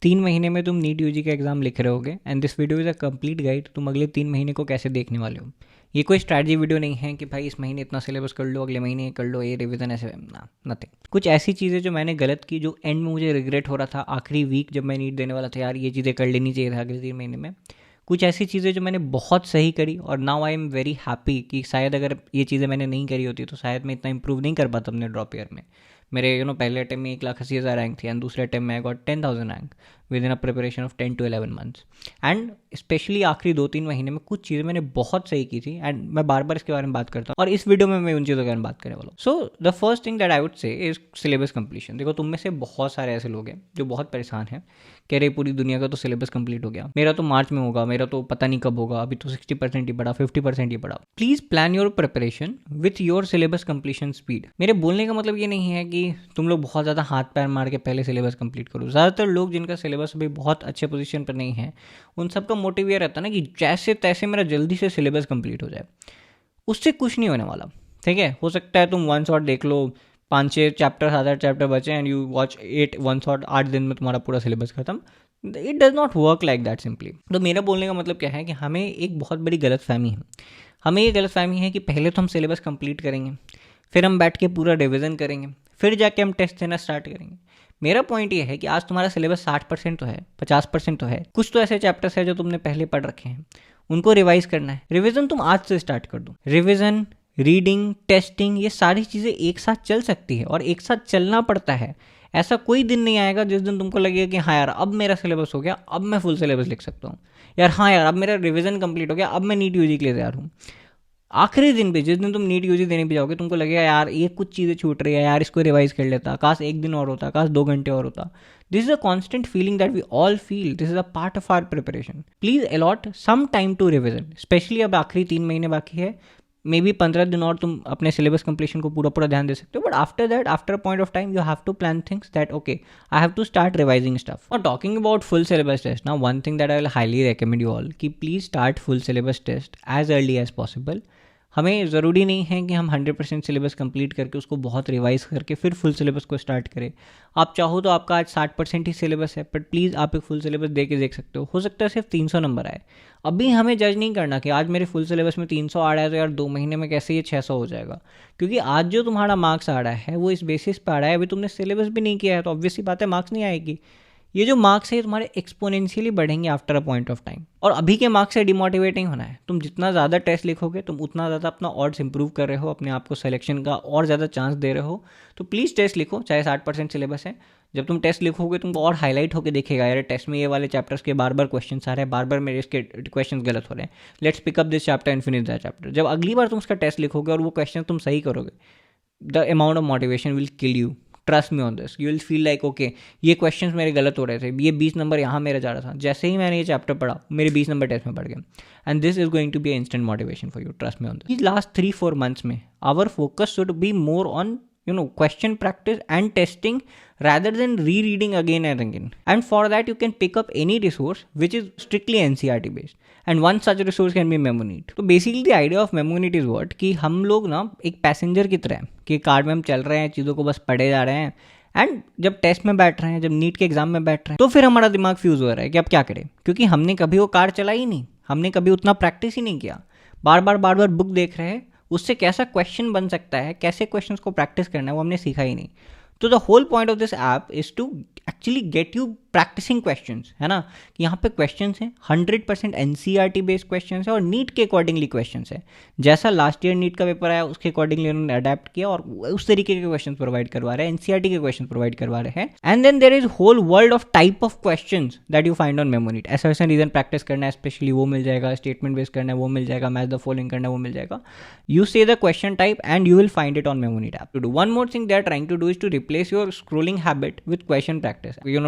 3 महीने में तुम नीट यूजी का एग्जाम लिख रहे होगे and this video is a complete guide तुम अगले 3 महीने को कैसे देखने वाले हो। ये कोई स्ट्रैटेजी वीडियो नहीं है कि भाई इस महीने इतना सिलेबस कर लो, अगले महीने कर लो, ये रिवीजन ऐसे ना, नथिंग। कुछ ऐसी चीज़ें जो मैंने गलत की, जो एंड में मुझे रिग्रेट हो रहा था, आखिरी वीक जब मैं नीट देने वाला था, यार ये चीज़ें कर लेनी चाहिए था अगले 3 महीने में। कुछ ऐसी चीज़ें जो मैंने बहुत सही करी और now I am very happy कि शायद अगर ये चीज़ें मैंने नहीं करी होती तो शायद मैं इतना इंप्रूव नहीं कर पाता अपने ड्रॉप ईयर में। मेरे पहले अटेम्प्ट में 1,80,000 रैंक थी एंड दूसरे अटेम्प्ट में I got 10,000 rank with in a preparation of 10 to 11 months. And specially आखिरी 2-3 महीने में कुछ चीज़ें मैंने बहुत सही की थी एंड मैं बार बार इसके बारे में बात करता हूँ और इस वीडियो में मैं उन चीज़ों के बारे में बात करने वाला हूँ। So the first thing that I would say is syllabus completion. देखो, तुम में से बहुत सारे ऐसे लोग हैं जो बहुत परेशान हैं, कह रहे पूरी दुनिया का तो सिलेबस कंप्लीट हो गया, मेरा तो मार्च में होगा, मेरा तो पता नहीं कब होगा, अभी तो 60% ही पड़ा, 50% ही पड़ा। Please plan your preparation with your syllabus completion speed. मेरे बोलने का मतलब ये नहीं है कि तुम लोग बहुत ज़्यादा हाथ पैर मार के पहले सिलेबस कंप्लीट करो। ज़्यादातर लोग जिनका सिलेबस अभी बहुत अच्छे पोजीशन पर नहीं है, उन सबका मोटिव ये रहता है ना कि जैसे तैसे मेरा जल्दी से सिलेबस कंप्लीट हो जाए। उससे कुछ नहीं होने वाला, ठीक है। हो सकता है तुम वन शॉट देख लो, 5-6 चैप्टर 7-8 चैप्टर बचे and you watch 8 one shot, 8 दिन में तुम्हारा पूरा सिलेबस खत्म। It does not work like that simply. तो मेरा बोलने का मतलब क्या है कि हमें एक बहुत बड़ी गलत फहमी है। हमें ये गलत फहमी है कि पहले तो हम सिलेबस कंप्लीट करेंगे, फिर हम बैठ के पूरा रिविजन करेंगे, फिर जाके हम टेस्ट देना स्टार्ट करेंगे। मेरा पॉइंट ये है कि आज तुम्हारा सिलेबस 60% तो है, 50% तो है, कुछ तो ऐसे चैप्टर्स है जो तुमने पहले पढ़ रखे हैं, उनको रिवाइज करना है। रिवीजन तुम आज से स्टार्ट कर दो। रिवीजन, रीडिंग, टेस्टिंग, ये सारी चीज़ें एक साथ चल सकती है और एक साथ चलना पड़ता है। ऐसा कोई दिन नहीं आएगा जिस दिन तुमको लगेगा कि हाँ यार अब मेरा सिलेबस हो गया, अब मैं फुल सिलेबस लिख सकता हूँ, यार हाँ यार अब मेरा रिवीजन कंप्लीट हो गया, अब मैं नीट यूजी के लिए तैयार हूँ। आखिरी दिन पे, जिस दिन तुम नीट यूजी देने पे जाओगे, तुमको लगेगा यार ये कुछ चीज़ें छूट रही है, यार इसको रिवाइज कर लेता, काश एक दिन और होता, काश 2 घंटे और होता। This is a constant feeling that we all feel, this is a part of our preparation. Please allot some time to revision, specially अब आखिरी 3 महीने बाकी है, मे बी 15 दिन और तुम अपने सिलेबस कंप्लीशन को पूरा पूरा ध्यान दे सकते हो। But after that, after a point of time, you have to plan things that okay I have to start revising stuff. और talking about full syllabus test, ना one thing that I will highly recommend you all कि please start full syllabus test as early as possible. हमें ज़रूरी नहीं है कि हम 100% syllabus complete करके उसको बहुत रिवाइज करके फिर फुल सिलेबस को स्टार्ट करें। आप चाहो तो आपका आज 60% ही सिलेबस है, बट प्लीज़ आप एक फुल सिलेबस दे के देख सकते हो सकता है सिर्फ 300 नंबर आए। अभी हमें जज नहीं करना कि आज मेरे फुल सिलेबस में 300 आ रहा है तो यार 2 महीने में कैसे ये 600 हो जाएगा, क्योंकि आज जो तुम्हारा मार्क्स आ रहा है वो इस बेसिस पर आ रहा है, अभी तुमने सिलेबस भी नहीं किया है तो ऑब्वियसली बात है मार्क्स नहीं आएगी। ये जो मार्क्स है तुम्हारे एक्सपोनेंशियली बढ़ेंगे after a point of time. और अभी के मार्क्स से डिमोटिवेट नहीं होना है। तुम जितना ज़्यादा टेस्ट लिखोगे तुम उतना ज़्यादा अपना ऑड्स इंप्रूव कर रहे हो, अपने आप को सिलेक्शन का और ज़्यादा चांस दे रहे हो। तो प्लीज़ टेस्ट लिखो, चाहे 60% सिलेबस है। जब तुम टेस्ट लिखोगे तुमको और हाईलाइट होकर देखेगा, यार टेस्ट में ये वाले चैप्टर्स के बार बार क्वेश्चन आ रहे हैं, बार बार मेरे इसके क्वेश्चन गलत हो रहे हैं, let's pick up this chapter and finish that chapter. जब अगली बार तुम उसका टेस्ट लिखोगे और वो क्वेश्चन तुम सही करोगे, the amount of motivation will kill you. Trust me on this, you will feel like okay ये क्वेश्चंस मेरे गलत हो रहे थे, ये 20 नंबर यहाँ मेरा जा रहा था, जैसे ही मैंने ये चैप्टर पढ़ा मेरे 20 नंबर टेस्ट में बढ़ गए। And this is going to be instant motivation for you, trust me on this. Last 3-4 months में our focus should be more on question practice and testing rather than rereading again and again. And for that you can pick up any resource which is strictly NCERT based, and one such resource can be MemoNeet. तो basically the idea of MemoNeet is what, कि हम लोग ना एक passenger की तरह हैं कि कार में हम चल रहे हैं, चीज़ों को बस पढ़े जा रहे हैं, एंड जब टेस्ट में बैठ रहे हैं, जब नीट के एग्जाम में बैठ रहे हैं, तो फिर हमारा दिमाग फ्यूज हो रहा है कि अब क्या करें, क्योंकि हमने कभी वो कार चलाई ही नहीं, हमने कभी उतना प्रैक्टिस ही नहीं किया। बार बार बुक देख रहे हैं, उससे कैसा क्वेश्चन बन सकता है, कैसे क्वेश्चंस को प्रैक्टिस करना है, वो हमने सीखा ही नहीं। तो the whole point of this app is to actually get you practising questions, है ना, कि यहाँ पे क्वेश्चंस हैं 100% NCERT बेस्ड क्वेश्चंस है और नीट के अकॉर्डिंगली क्वेश्चंस है। जैसा लास्ट ईयर नीट का पेपर आया उसके अकॉर्डिंगली उन्होंने अडेप्ट किया और उस तरीके के क्वेश्चन प्रोवाइड करवा रहे हैं, NCERT के क्वेश्चन प्रोवाइड करवा रहे हैं। And then there is whole world of type of questions that you find on MemoNeet। ऐसा रीजन प्रैक्टिस करना है स्पेशली वो मिल जाएगा, स्टेटमेंट बेस्ड करना है वो मिल जाएगा, मैच द फॉलोइंग करना है वो मिल जाएगा। You say the question type and you will find it on MemoNeet app. To do one more thing they are trying to do is to replace your scrolling habit with question practice.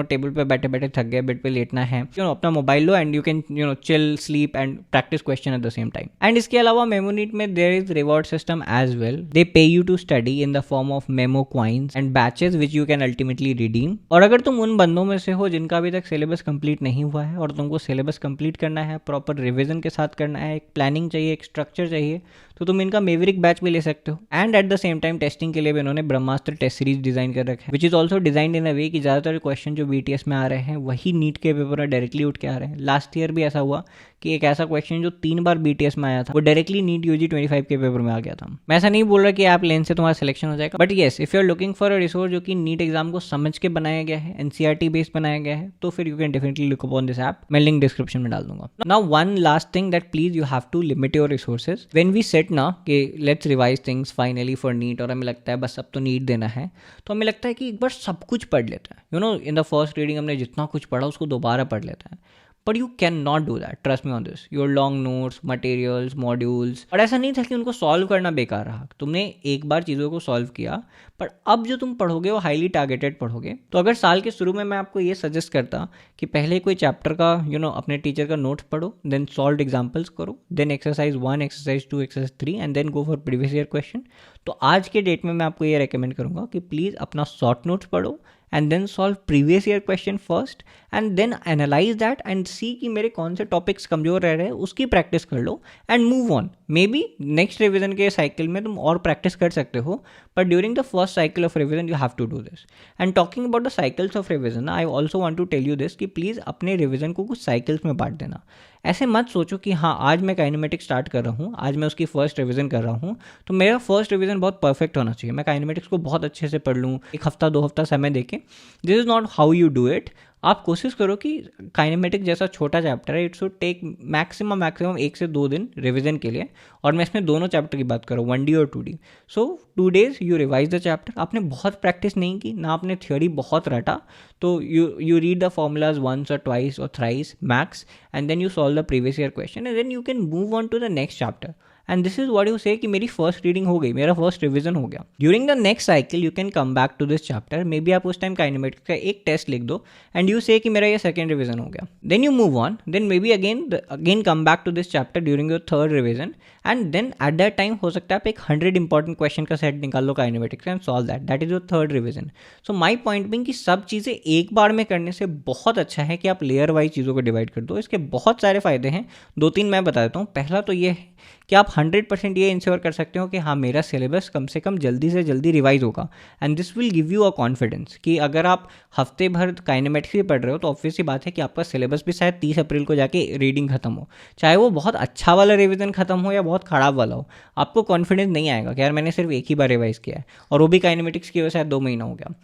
Table पे बैठे बैठे थक गए, bed पे लेटना है, अपना mobile लो and you can chill, sleep and practice question at the same time. And इसके अलावा MemoNeet में there is reward system as well. They pay you to study in the form of memo coins and badges which you can ultimately redeem. और अगर तुम उन बंदों में से हो जिनका अभी तक सिलेबस कंप्लीट नहीं हुआ है और तुमको सिलेबस कंप्लीट करना है, प्रॉपर रिविजन के साथ करना है, एक प्लानिंग चाहिए, एक स्ट्रक्चर चाहिए, तो तुम इनका मेवरिक बैच भी ले सकते हो। And eight the same time testing के लिए भी इन्होंने ब्रह्मास्त्र टेस्ट सीरीज डिजाइन कर रखा है, which is also design in a way कि ज्यादातर क्वेश्चन जो BTS में आ रहे हैं वही नीट के पेपर में डायरेक्टली उठ के आ रहे हैं। लास्ट ईयर भी ऐसा हुआ कि एक ऐसा क्वेश्चन जो 3 बार BTS में आया था वो डायरेक्टली नीट UG 25 के पेपर में आ गया था। मैं ऐसा नहीं बोल रहा कि आप लेन से तुम्हारा सिलेक्शन हो जाएगा, but yes if you are looking for a resource जो कि नीट एग्जाम को समझ के बनाया गया है, NCERT बेस्ड बनाया गया है, तो फिर you can definitely look upon this app. मैं लिंक डिस्क्रिप्शन में डाल दूंगा। Now one last thing that please you have to limit your resources when we set ना कि let's revise things finally for NEET, और हमें लगता है बस अब तो नीट देना है, तो हमें लगता है कि एक बार सब कुछ पढ़ लेते हैं। You know in the first reading हमने जितना कुछ पढ़ा उसको दोबारा पढ़ लेते हैं, but you can not do that, trust me on this. Your long notes, materials, modules, और ऐसा नहीं था कि उनको सॉल्व करना बेकार रहा, तुमने एक बार चीज़ों को सॉल्व किया, पर अब जो तुम पढ़ोगे वो हाईली टारगेटेड पढ़ोगे। तो अगर साल के शुरू में मैं आपको ये सजेस्ट करता कि पहले कोई चैप्टर का अपने टीचर का नोट्स पढ़ो, देन सॉल्व एग्जाम्पल्स करो, then exercise 1, exercise 2, exercise 3 and then go for previous year question, तो आज के डेट में मैं आपको ये रेकमेंड करूँगा कि प्लीज़ अपना शॉर्ट नोट्स पढ़ो and then solve previous year question first and then analyze that and see कि मेरे कौन से टॉपिक्स कमजोर रह रहे हैं, उसकी प्रैक्टिस कर लो and move on. Maybe next revision के साइकिल में तुम और प्रैक्टिस कर सकते हो, but during the first cycle of revision you have to do this. And talking about the cycles of revision, I also want to tell you this कि please अपने revision को कुछ साइकिल्स में बांट देना। ऐसे मत सोचो कि हाँ आज मैं काइनेमेटिक्स स्टार्ट कर रहा हूँ, आज मैं उसकी फर्स्ट रिवीजन कर रहा हूँ तो मेरा फर्स्ट रिवीजन बहुत परफेक्ट होना चाहिए, मैं काइनेमेटिक्स को बहुत अच्छे से पढ़ लूँ, एक हफ्ता 2 हफ्ता समय देके। This is not how you do it. आप कोशिश करो कि काइनेमेटिक्स जैसा छोटा चैप्टर है, इट शुड टेक मैक्सिमम 1 से 2 दिन रिवीजन के लिए, और मैं इसमें दोनों चैप्टर की बात करूँ 1D और 2D। So 2 days you revise the chapter. आपने बहुत प्रैक्टिस नहीं की ना, आपने थ्योरी बहुत रटा, तो you read the formulas once or twice or thrice max and then you solve the previous year question and then you can move on to the next chapter. And this is what you से कि मेरी first reading हो गई, मेरा first revision हो गया। During the next cycle you can come back to this chapter, maybe आप उस टाइम काइनेमेटिक्स का एक टेस्ट लिख दो एंड यू से कि मेरा ये सेकंड रिवीजन हो गया। Then you move on, then maybe again come back to this chapter during your third revision and then at that time हो सकता है आप एक 100 इंपॉर्टेंट क्वेश्चन का सेट निकाल लो kinematics and solve that is your third revision. So my point being कि सब चीज़ें एक बार में करने से बहुत अच्छा है कि आप लेयर वाइज चीज़ों को डिवाइड कर दो। इसके बहुत सारे फायदे हैं, 2-3 मैं बता देता हूँ। पहला तो ये है कि आप 100% ये इंश्योर कर सकते हो कि हाँ मेरा सिलेबस कम से कम जल्दी से जल्दी रिवाइज होगा, and this will give you a confidence कि अगर आप हफ्ते भर काइनेमेटिक्स ही पढ़ रहे हो तो ऑब्वियस सी बात है कि आपका सिलेबस भी शायद 30 अप्रैल को जाके रीडिंग खत्म हो, चाहे वो बहुत अच्छा वाला रिवीजन खत्म हो या बहुत खराब वाला हो, आपको कॉन्फिडेंस नहीं आएगा कि यार मैंने सिर्फ एक ही बार रिवाइज किया है, और वो भी काइनेमेटिक्स की वजह से 2 महीना हो गया।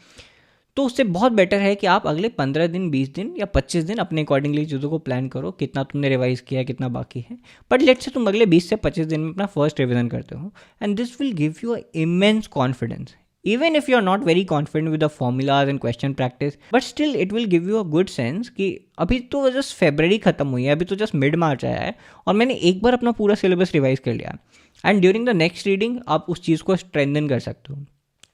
तो उससे बहुत बेटर है कि आप अगले 15 दिन, 20 दिन या 25 दिन अपने अकॉर्डिंगली चीज़ों को प्लान करो, कितना तुमने रिवाइज किया है, कितना बाकी है। बट लेट से तुम अगले 20 से 25 दिन में अपना फर्स्ट रिवीजन करते हो, and this will give you a immense confidence. Even if you are not very confident with the formulas and question practice, but still it will give you a good sense कि अभी तो just फरवरी खत्म हुई है, अभी तो just mid मार्च आया है और मैंने एक बार अपना पूरा सिलेबस रिवाइज कर लिया, and during the next reading आप उस चीज़ को स्ट्रेंथन कर सकते हो।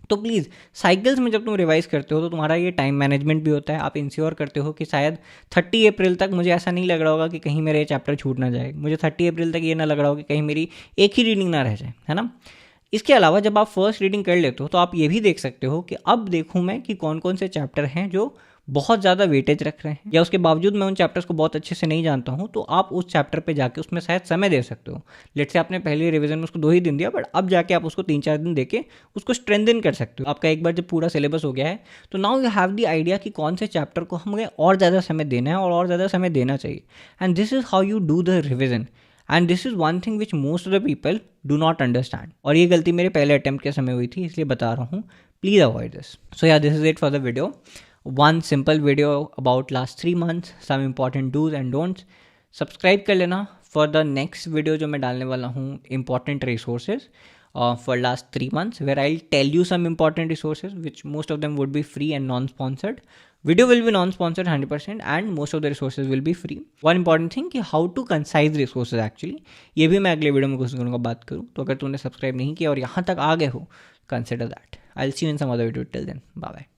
तो प्लीज़ साइकिल्स में जब तुम रिवाइज करते हो तो तुम्हारा ये टाइम मैनेजमेंट भी होता है, आप इंश्योर करते हो कि शायद 30 अप्रैल तक मुझे ऐसा नहीं लग रहा होगा कि कहीं मेरा ये चैप्टर छूट ना जाए, मुझे 30 अप्रैल तक ये ना लग रहा होगा कि कहीं मेरी एक ही रीडिंग ना रह जाए, है ना। इसके अलावा जब आप फर्स्ट रीडिंग कर लेते हो तो आप ये भी देख सकते हो कि अब देखूँ मैं कि कौन कौन से चैप्टर हैं जो बहुत ज़्यादा वेटेज रख रहे हैं, या उसके बावजूद मैं उन चैप्टर्स को बहुत अच्छे से नहीं जानता हूँ, तो आप उस चैप्टर पे जाके उसमें शायद समय दे सकते हो। लेट से आपने पहले रिवीजन में उसको 2 ही दिन दिया, बट अब जाके आप उसको 3-4 दिन देके उसको स्ट्रेंथन कर सकते हो। आपका एक बार जब पूरा सिलेबस हो गया है तो now you have the idea कि कौन से चैप्टर को हमें और ज़्यादा समय देना है और ज़्यादा समय देना चाहिए, and this is how you do the revision. And this is one thing which most of the people do not understand, और ये गलती मेरे पहले अटैम्प्ट के समय हुई थी, इसलिए बता रहा हूँ, please avoid this. So yeah this is it for the video, one simple video about last 3 months, some important do's and don'ts. Subscribe कर लेना for the next video जो मैं डालने वाला हूँ, important resources for last 3 months, where I'll tell you some important resources which most of them would be free and non-sponsored. Video will be non-sponsored 100% and most of the resources will be free. One important thing कि how to concise resources actually, ये भी मैं अगले video में कोशिश करूँगा बात करूँ। तो अगर तुमने सब्सक्राइब नहीं किया और यहाँ तक आ गए हो, consider that. I'll see you in some other video. Till then, bye bye.